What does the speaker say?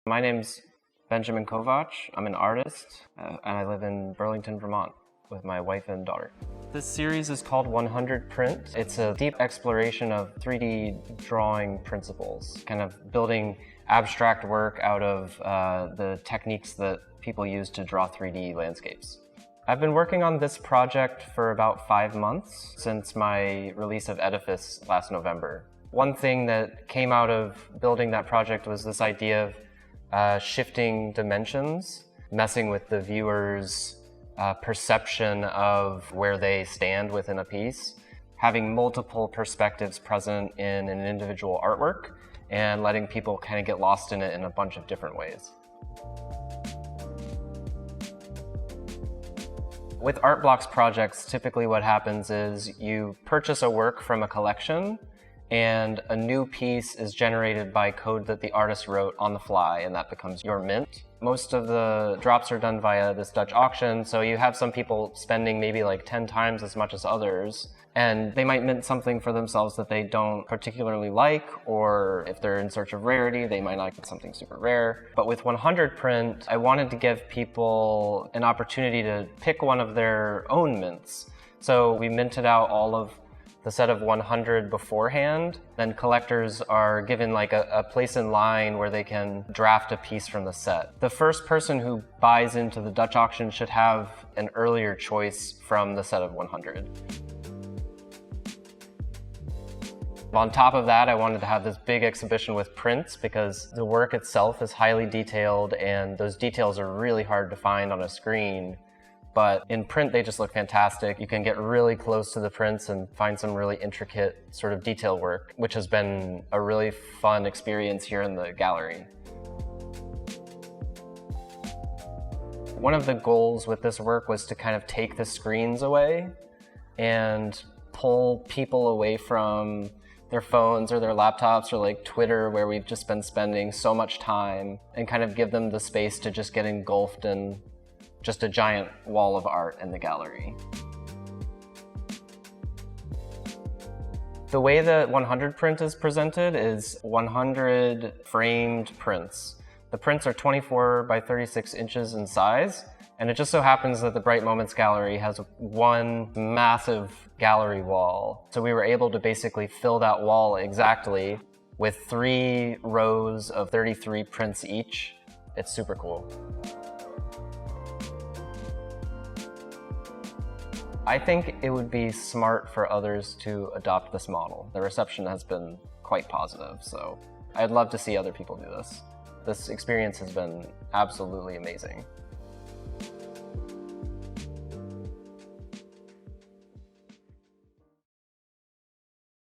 My name's Ben Kovach. I'm an artist, and I live in Burlington, Vermont with my wife and daughter. This series is called 100 Print. It's a deep exploration of 3D drawing principles, kind of building abstract work out of the techniques that people use to draw 3D landscapes. I've been working on this project for about 5 months since my release of Edifice last November. One thing that came out of building that project was this idea of shifting dimensions, messing with the viewer's perception of where they stand within a piece, having multiple perspectives present in an individual artwork, and letting people kind of get lost in it in a bunch of different ways. With Art Blocks projects, typically what happens is you purchase a work from a collection, and a new piece is generated by code that the artist wrote on the fly, and that becomes your mint. Most of the drops are done via this Dutch auction, so you have some people spending maybe like 10 times as much as others, and they might mint something for themselves that they don't particularly like, or if they're in search of rarity, they might not get something super rare. But with 100 Print, I wanted to give people an opportunity to pick one of their own mints. So we minted out all of the set of 100 beforehand. Then collectors are given like a place in line where they can draft a piece from the set. The first person who buys into the Dutch auction should have an earlier choice from the set of 100. On top of that, I wanted to have this big exhibition with prints because the work itself is highly detailed and those details are really hard to find on a screen. But in print, they just look fantastic. You can get really close to the prints and find some really intricate sort of detail work, which has been a really fun experience here in the gallery. One of the goals with this work was to kind of take the screens away and pull people away from their phones or their laptops or like Twitter, where we've just been spending so much time, and kind of give them the space to just get engulfed in just a giant wall of art in the gallery. The way that 100 Print is presented is 100 framed prints. The prints are 24 by 36 inches in size, and it just so happens that the Bright Moments Gallery has one massive gallery wall. So we were able to basically fill that wall exactly with 3 rows of 33 prints each. It's super cool. I think it would be smart for others to adopt this model. The reception has been quite positive, so I'd love to see other people do this. This experience has been absolutely amazing.